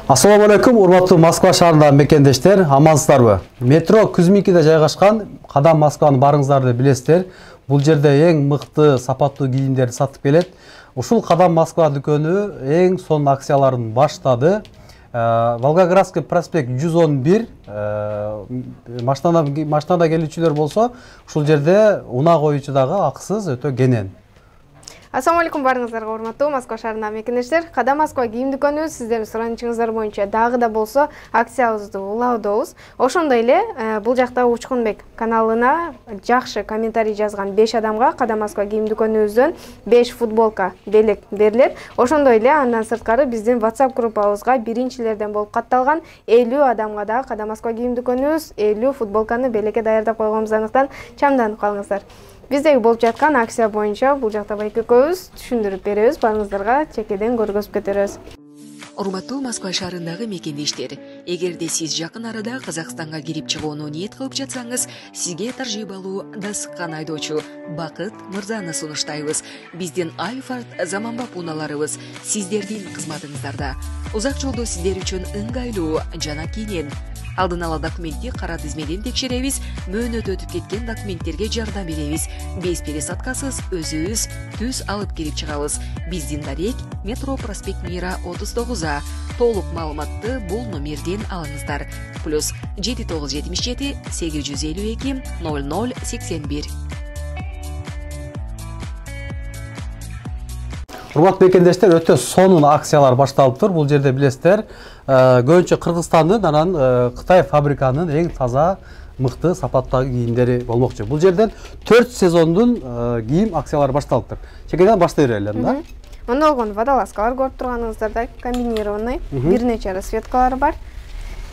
Assalamu алейкум, урматтуу Москва шаарындагы мекендештер, амансыздарбы? Метро Кузьминкиде жайгашкан Кадам Москваны барыңыздарды билесиздер. Бул жерде эң мыкты, сапаттуу кийимдерди сатып келет. Ушул Кадам Москва дүкөнү эң сонун акцияларын баштады. Волгоградский проспект 111 машинада келүүчүлөр болсо, ушул жерде унаа коюучу дагы акысыз өтө кенен. Assalamu alaikum барыңыздарга урматтуу Москва шаарындагы мекендештер. Кадам Москва кийим дүкөнү сиздердин суранычыңыздар боюнча дагы да болсо акциябызды улаудобуз. Ошондой эле бул жакта Учкунбек каналына жакшы комментарий жазган 5 адамга Кадам Москва кийим дүкөнүбүздөн 5 футболка белек берилет. Ошондой эле андан сырткары биздин WhatsApp группабызга биринчилерден болуп катталган 50 адамга да Кадам Москва кийим дүкөнүбүз 50 футболканы белекке даярдап койгонбуздуктан чамданып калыңыздар. Биздеги болуп жаткан акция боюнча бул жакта байкөкөбүз түшүндүрүп беребиз, барыңыздарга чекеден көргөзүп кетебиз. Урматтуу Москва шаарындагы мекендештер, эгерде сиз жакын арада Казакстанга кирип чыгууну ниет кылып жатсаңыз, сизге таржибалуу дасыккан айдоочу Бакыт Мырзаны сунуштайбыз. Биздин Айфарт заманбап унааларыбыз сиздердин кызматыңыздарда. Узак жолдо сиздер үчүн ыңгайлуу жана кийинен алдын ала документти кара тизмеден текшеребиз, мөөнөт өтүп кеткен документтерге жардам беребиз. Без пересадкасыз өзүбүз түз алып кирип чыгабыз. Биздин дарек Метро проспект Мира 39А. Толук маалыматты бул номерден алыңыздар. Плюс 7977 852 0081. Урматтуу мекендештер, өтө сонун акциялар башталыптыр. Бул жерде билесиздер, көбүнчө Кыргызстандын, анан Кытай фабриканын эң таза, мыкты, сапаттагы кийимдери болмокчу. Бул жерден 4 сезондун кийим акциялары башталыптыр. Чекеден баштай берели да. Мында болгон водолазкалар көрүп турганыңыздарда комбинированный, бир нече расцветкалары бар.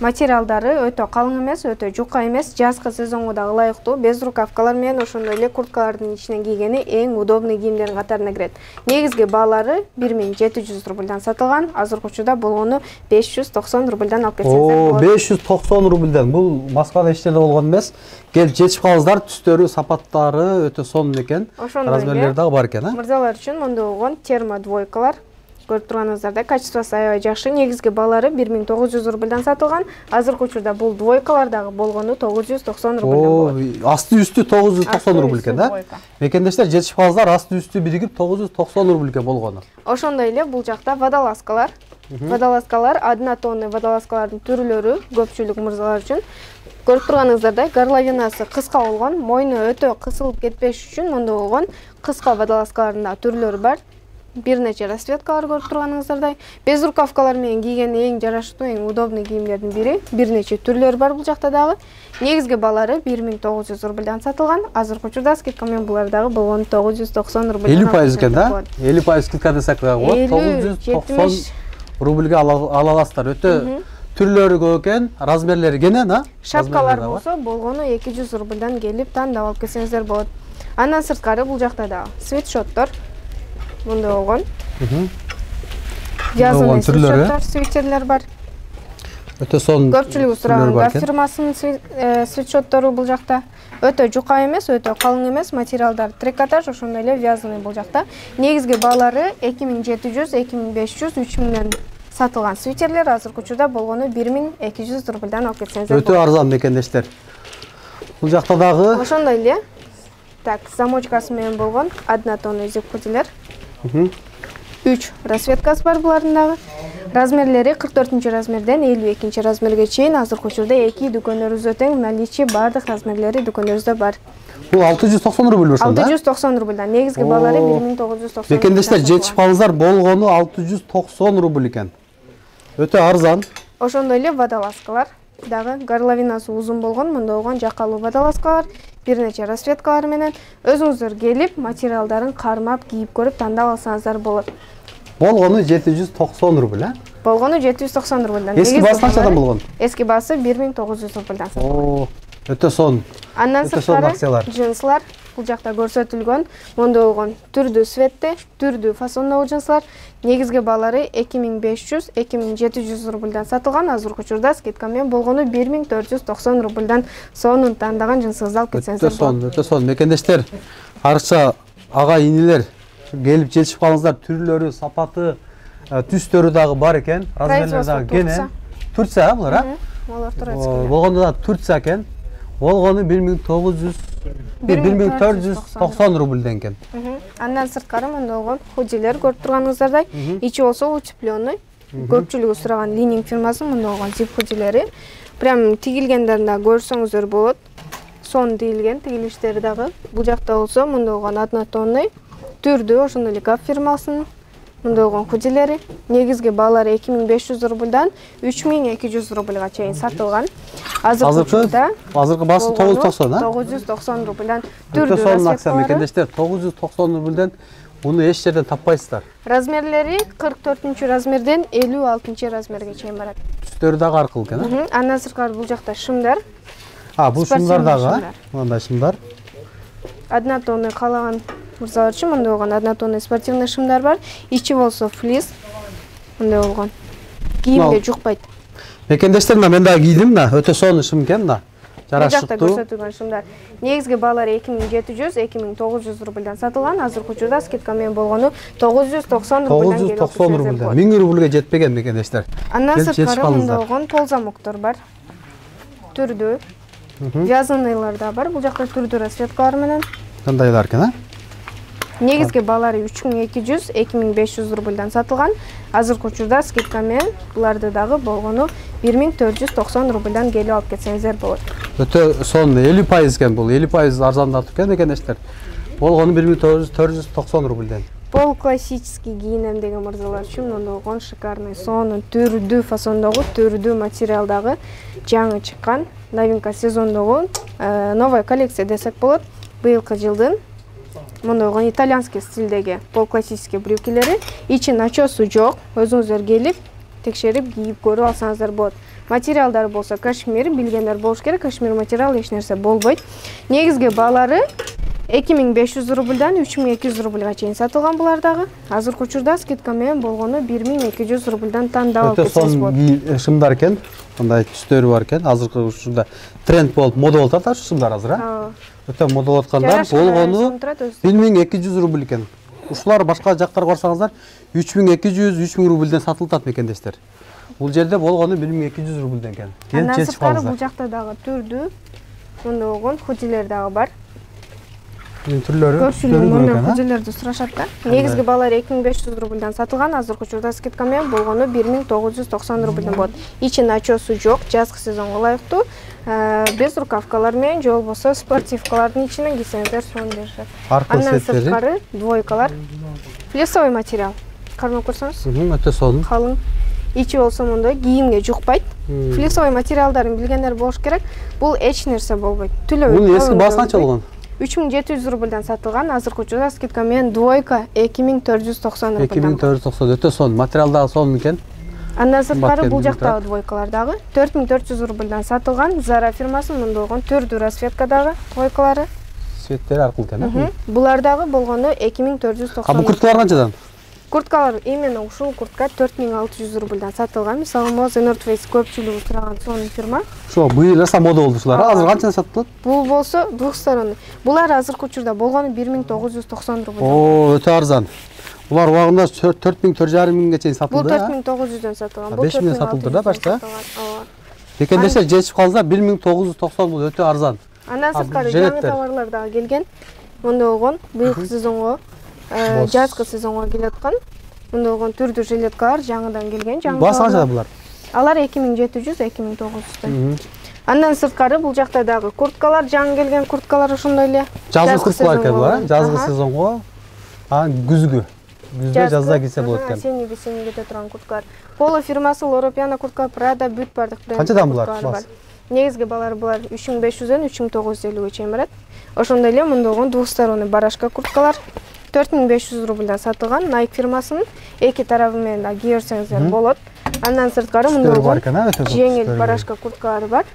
Материалдары өтө калың эмес, өтө жука эмес, жазгы сезонго да ылайыктуу, без рукавкалар менен ошондой эле курткалардын ичинен кийгени эң удобный кийимдердин катарына кирет. Негизги баалары 1700 рубльдан сатылган, азыркы учурда болгону 590 рубльдан алып кетсеңиздер болот. 590 рубльдан. Бул Москвада эч жерде болгон эмес. Келип жетишип калыңыздар, түстөрү, сапаттары өтө сонун экен. Размерлери дагы бар экен, Мырзалар үчүн монда болгон термо двойкалар көрүп турганыңыздарда качествосы аябай жакшы. Негизги баалары 1900 рубльдан сатылган. Азыркы учурда бул двойкалар дагы болгону 990 рубльдан болот. Асты үстү 990 рубль экен да. Мекендештер жетишип калыңыздар, асты үстү биригип 990 рубль экен болгону. Ошондой эле бул жакта водолазкалар. Водолазкалар однотонный водолазкалардын түрлөрү көпчүлүк мырзалар үчүн. Көрүп турганыңыздардай горловинасы кыска болгон, мойну өтө кысылып кетпеш үчүн монда болгон кыска водолазкалардын да түрлөрү бар. Бир нече расцветкалар көрүп турганыңыздардай. Без рукавкалар менен кийген эң жараштуу, эң удобный кийимдердин бири. Бир нече түрлөрү бар бул жакта дагы. Негизги баалары 1900 рубльдан сатылган. Азыркы учурда скидка менен булар дагы болгону 990 рубльдан. 50% экен да? 50% скидка десек дагы болот. 990 рубльге ала аласыздар. Өтө түрлөрү көп экен, размерлери кенен, а? Шапкалар болсо болгону 200 рубльдан келип тандап алып келсеңиздер болот. Андан сырткары бул жакта дагы свитшоттор мында болгон. Жазган свитшоттор, свитерлер бар. Өтө сонун. Көпчүлүгү сураган Гап фирмасынын свитшоттору бул жакта. Өтө жука эмес, өтө калың эмес, материалдар трикотаж, ошондой эле вязаный бул жакта. Негизги баалары 2700, 2500, 3000ден сатылган свитерлер, азыркы учурда болгону 1200 рубльдан алып кетсеңиздер болот. Өтө арзан мекендештер. Бул жакта дагы ошондой эле замочкасы менен болгон однотонный зипкутилер. 3 расцветкасы бар булардын дагы. Размерлери 44 размерден 52 размерге чейин азыркы учурда эки дүкөнүбүздө тең наличие бардык размерлери дүкөнүбүздө бар. Бул 690 рубль ошондо. 690 рубльдан. Негизги баалары 1990. Мекендештер жетишип калыңыздар, болгону 690 рубль экен. Өтө арзан. Ошондой эле водолазкалар дагы горловинасы узун болгон, мында болгон жакалуу водолазкалар, бир нече расцветкалар менен өзүңүздөр келип, материалдарын кармап, кийип көрүп тандап алсаңыздар болот. Болгону 790 рубль, а? Болгону 790 рубльдан. Эски баасы канчадан болгон? Эски баасы 1900 рубльдан сатылган. Өтө сонун. Андан сырткары джинслар бул жакта көрсөтүлгөн. Монда болгон түрдүү светте, түрдүү фасондогу джинслар. Негизги баалары 2500, 2700 рубльдан сатылган. Азыркы учурда скидка менен болгону 1490 рубльдан сонун тандаган джинсыңызды алып кетсеңиздер болот. Өтө сонун. Мекендештер, арча ага инилер келип жетишип калыңыздар, түрлөрү, сапаты түстөрү дагы бар экен, размерлери дагы кене. Турция булар, а? Алар турецкий. Болгондо да Турция экен. Болгону 1490 рубльден экен. Андан сырткары мында болгон хужилер көрүп турганыңыздардай, ичи болсо утепленный. Көпчүлүгү сураган Лининг фирмасы мында болгон зип хужилери. Прям тигилгендерин да көрсөңүздөр болот. Сон тигилген тигилиштери дагы. Бул жакта болсо мында болгон однотонный түрдүү ошондой эле Gap фирмасынын мында болгон хужилери. Негизги баалары 2500 рубльдан 3200 рубльга чейин сатылган. Азыркы баасы 990, а? 990 рубльдан түрдүү расцветкалары. Мекендештер, 990 рубльдан буну эч жерден таппайсыздар. Размерлери 44-размерден 56-размерге чейин барат. Түстөрү дагы ар кыл экен, а? Андан сырткары бул жакта шымдар. Бул шымдар дагы, мындай шымдар. Однотонный каалаган мырзалар үчүн мында болгон однотонный спортивный шымдар бар. Ичи болсо флис. Мындай болгон. Кийимге жукпайт. Мекендештер, мен дагы кийдим да, өтө сонун шым экен да. Жарашыктуу. Бул жакта көрсөтүлгөн шымдар. Негизги баалары 2700-2900 рубльдан сатылган. Азыркы учурда скидка менен болгону 990 рубльдан келип. 990 рубльдан. 1000 рубльге жетпеген мекендештер. Андан сырткары мында болгон пол замоктор бар. Түрдүү. Вязаныйлар да бар. Бул жакта түрдүү расцветкалар менен. Кандайлар экен, а? Негизги баалары 3200-2500 рубльдан сатылган. Азыркы учурда скидка менен буларды дагы болгону 1490 рубльдан келип алып кетсеңиздер болот. Өтө сонун 50% экен бул. 50% арзандатып экен мекендештер. Болгону 1490 рубльдан. Пол классический кийинем деген мырзалар үчүн мында болгон шикарный сонун түрдүү фасондогу, түрдүү материалдагы жаңы чыккан новинка сезондогу новая коллекция десек болот. Быйылкы жылдын мында болгон итальянский стилдеги пол классический брюкелери, ичи начосу жок. Өзүңүздөр келип, текшерип, кийип көрүп алсаңыздар болот. Материалдары болсо кашмир, билгендер болуш керек. Кашмир материал эч нерсе болбойт. Негизги баалары 2500 рубльдан 3200 рубльга чейин сатылган булардагы. Азыркы учурда скидка менен болгону 1200 рубльдан тандап алып кетсеңиз болот. Өтө шымдар экен. Мындай түстөрү бар экен. Азыркы учурда тренд болуп, мода болуп атат ушу шымдар азыр, а? Өтө мода болуп аткандар болгону 1200 рубль экен. Ушулар башка жактарга барсаңыздар 3200-3000 рубльден сатылат мекендештер. Бул жерде болгону 1200 рубльден экен. Андан сырткары бул жакта дагы түрдүү мында болгон хужилер дагы бар. Түрлөрү көпчүлүгү хужилерди сурашат да. Негизги баалары 2500 рубльдан сатылган. Азыркы учурда скидка менен болгону 1990 рубльден болот. Ичи начосу жок, жазгы сезонго ылайыктуу. Без рукавкалар менен же болбосо спортивкалардын ичинен кийсеңиздер сонун беришет. Андан сырткары двойкалар. Флисовый материал. Кармап көрсөңүз. Өтө сонун. Калың. Ичи болсо мындай кийимге жукпайт. Флисовый материалдарын билгендер болуш керек. Бул эч нерсе болбойт. Түлөбөйт. Бул эски баасы канча болгон? 3700 рубльдан сатылган. Азыркы учурда скидка менен двойка 2490 рубльдан. 2490. Өтө сонун. Материал дагы сонун экен. Андан сырткары бул жактагы двойкалар дагы 4400 рубльдан сатылган. Zara фирмасы мында болгон түрдүү расцветкадагы двойкалары. Цветтери ар кыл экен. Булар дагы болгону 2490. Бул курткалар канчадан? Курткалар именно ушул куртка 4600 рубльдан сатылган. Мисалы, Moz North Face көпчүлүгү сураган сонун фирма. Ошо быйыл эса мода болду ушулар. Азыр канчадан сатылат? Бул болсо двухсторонный. Булар азыркы учурда болгону 1990 рубль. О, өтө арзан. Булар убагында 4000-4500 чейин сатылды. Бул 4900дөн сатылган. Бул 5000 сатылды да башта. Бекендештер жетишип калса 1990 бул өтө арзан. Андан сырткары жаңы товарлар дагы келген. Мында болгон быйылкы сезонго, жазгы сезонго келаткан. Мында болгон түрдүү жилеткалар жаңыдан келген. Баасы канча булар? Алар 2700-2900. Андан сырткары бул жакта дагы курткалар, жаңы келген курткалар ошондой эле. Жазгы курткалар экен булар, жазгы сезонго. Күзгү. Күздө жазда кийсе болот экен. Сени кете турган курткалар. Polo фирмасы, Лоропиана куртка, Prada, бүт бардык бренд. Канчадан булар? Негизги баалары булар 3500дөн 3950ге чейин барат. Ошондой эле мында болгон двухсторонный барашка курткалар 4500 рубльдан сатылган. Nike фирмасынын эки тарабы менен да кийерсеңиздер болот. Андан сырткары мында болгон жеңил барашка курткалары бар.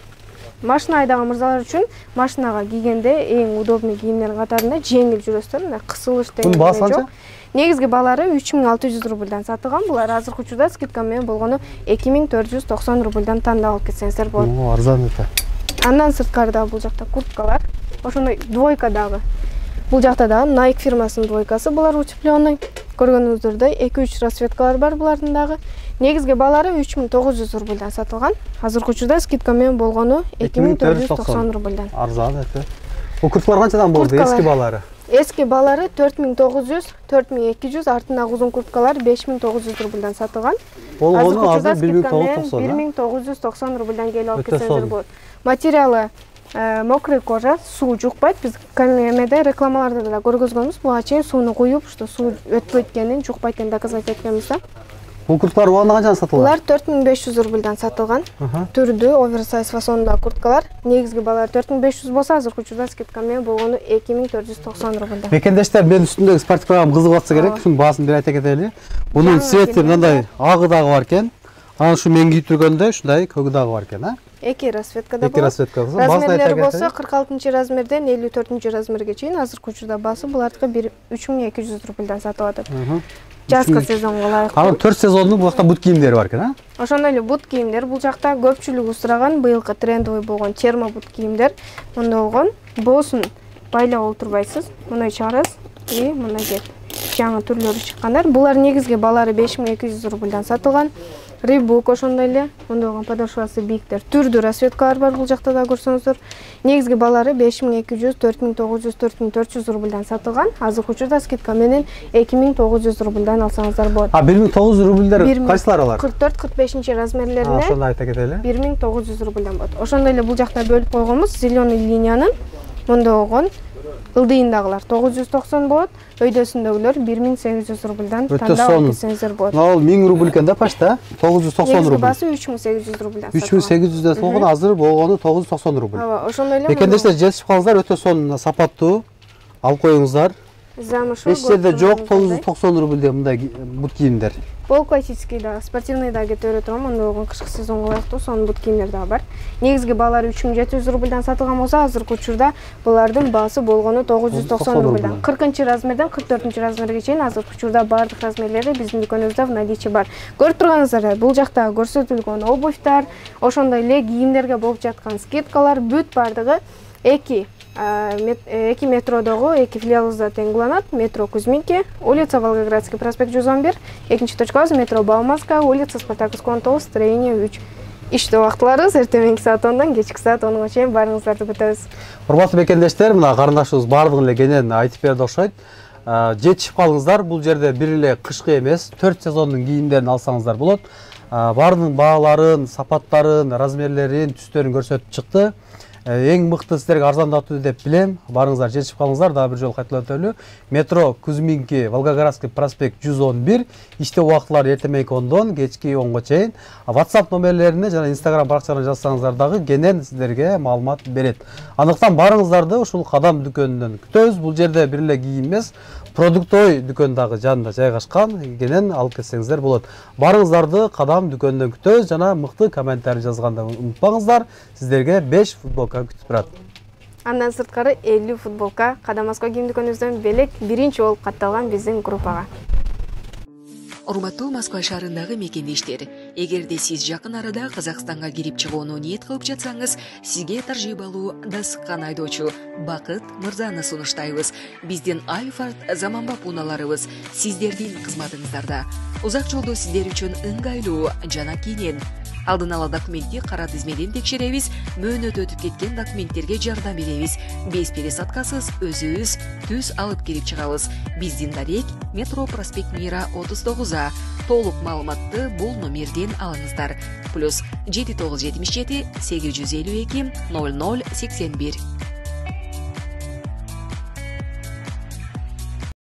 Машина айдаган мырзалар үчүн машинага кийгенде эң удобный кийимдердин катарында жеңил жүрөсүздөр, мына кысылыш деген жок. Негизги баалары 3600 рубльдан сатылган. Булар азыркы учурда скидка менен болгону 2490 рубльдан тандап алып кетсеңиздер болот. Арзан эте. Андан сырткары да бул жакта курткалар. Ошондой двойка дагы. Бул жакта да Nike фирмасынын двойкасы, булар утепленный. Көргөнүңүздөрдөй 2-3 расцветкалар бар булардын дагы. Негизги баалары 3900 рубльдан сатылган. Азыркы учурда скидка менен болгону 2490 рубльдан. Арзан эте. Бул курткалар канчадан болду эски баалары? Эски баалары 4900, 4200, артындагы узун курткалар 5900 рубльдан сатылган. Болгону азыр 1990 рубльдан келип алып кетсеңиздер болот. Материалы мокрый кожа, суу жукпайт. Биз камереде рекламаларда да көргөзгөнбүз. Буга чейин сууну куюп, что суу өтпөйт экенин, жукпайт экенин доказать эткенбиз да. Бул курткалар уганда канчадан сатылган? Булар 4500 рубльдан сатылган. Түрдүү оверсайз фасондагы курткалар. Негизги баалары 4500 болсо, азыркы учурда скидка менен болгону 2490 рубльдан. Мекендештер, мен үстүндөгү спорттук программа кызыгып атса керек. Ушунун баасын бир айта кетели. Бунун цвети мындай агы дагы бар экен. Анан ушу мен кийип жүргөндө ушундай көгү дагы бар экен, а? Эки расцветкада болот. Эки расцветка болсо, размерлери болсо 46-размерден 54-размерге чейин азыркы учурда баасы булардыкы 3200 рубльдан сатылат. Жазгы сезонго ылайыктуу. Анан 4 сезондун бул жакта бут кийимдери бар экен, а? Ошондой эле бут кийимдер бул жакта көпчүлүгү сураган быйылкы трендовый болгон термо бут кийимдер. Мында болгон боосун байлап олтурбайсыз. Мындай чыгарасыз и мына кет. Жаңы түрлөрү чыккандар. Булар негизги баалары 5200 рубльдан сатылган. Рибук ошондой эле, мында болгон подошвасы бийиктер. Түрдүү расцветкалар бар бул жакта да көрсөңүздөр. Негизги баалары 5200, 4900, 4400 рубльдан сатылган. Азыркы учурда скидка менен 2900 рубльдан алсаңыздар болот. 1900 рубльдер кайсылар алар? 44-45 размерлерине. Ошондо айта кетели. 1900 рубльдан болот. Ошондой эле бул жакта бөлүп койгонбуз зеленый линиянын. Мында болгон ылдыйындагылар 990 болот, өйдөсүндөгүлөр 1800 рубльдан тандап алсаңыздар болот. Ал 1000 рубль экен да почта, 990 рубль. Негизги баасы 3800 рубльдан сатылган. 3800 болгон, азыр болгону 990 рубль. Ооба, ошондой эле. Мекендештер, жетишип калыңыздар, өтө сонун сапаттуу алып коюңуздар. Замышы эч жерде жок 990 рубльде мындай бут кийимдер. Пол классический да, спортивный да кетип бере турам, мында болгон кышкы сезонго ылайыктуу сонун бут кийимдер да бар. Негизги баалары 3700 рубльдан сатылган болсо, азыркы учурда булардын баасы болгону 990 рубльдан. 40-размерден 44-размерге чейин азыркы учурда баардык размерлери биздин дүкөнүбүздө в наличии бар. Көрүп турганыңыздар, бул жакта көрсөтүлгөн обувьтар, ошондой эле кийимдерге болуп жаткан скидкалар бүт баардыгы 2 метродогу 2 филиалыбызда тең уланат. Метро Кузьминки, улица Волгоградский проспект 111, экинчи точкабыз метро Бауманская, улица Спартаковского 19, строение 3. Иштөө убактыларыбыз эртеңки саат 10-дан кечки саат 10-га чейин баарыңыздарды күтөбүз. Урматтуу мекендештер, мына карындашыбыз баардыгын эле кенен айтып берди окшойт. Жетишип калыңыздар, бул жерде бир эле кышкы эмес, 4 сезондун кийимдерин алсаңыздар болот. Баардыгынын бааларын, сапаттарын, размерлерин, түстөрүн көрсөтүп чыкты. Эң мыкты сиздерге арзандатуу деп билем. Барыңыздар, жетишип калыңыздар. Дагы бир жолу кайталап өтөлү. Метро Кузьминки, Волгоградский проспект 111. Иштөө убактылары эртеменки 10-дон кечки 10-го чейин. WhatsApp номерлерине жана Instagram баракчаларына жазсаңыздар дагы кенен сиздерге маалымат берет. Андыктан барыңыздарды ушул Кадам дүкөнүнөн күтөбүз. Бул жерде бир эле кийим эмес, продуктой дүкөндөгү жанында жайгашкан, кенен алып кетсеңиздер болот. Барыңыздарды Кадам дүкөнүнөн күтөбүз, жана мыкты комментарий жазганда унутпаңыздар. Сиздерге 5 футболка күтүп турат. Андан сырткары 50 футболка Кадам Москва кийим дүкөнүбүздөн белек биринчи болуп катталган биздин группага. Урматтуу Москва шаарындагы мекендештер, эгерде сиз жакын арада Казакстанга кирип чыгууну ниет кылып жатсаңыз, сизге таржыйбалуу дасыккан айдоочу Бакыт Мырзаны сунуштайбыз. Биздин Альфард заманбап унааларыбыз сиздердин кызматыңыздарда. Узак жолдо сиздер үчүн ыңгайлуу жана кенен. Алдын ала документти кара тизмеден текшеребиз, мөөнөт өтүп кеткен документтерге жардам беребиз. Без пересадкасыз өзүбүз түз алып кирип чыгабыз. Биздин дарек метро проспект Мира 39А. Толук маалыматты бул номерден алыңыздар. +7977 852 0081.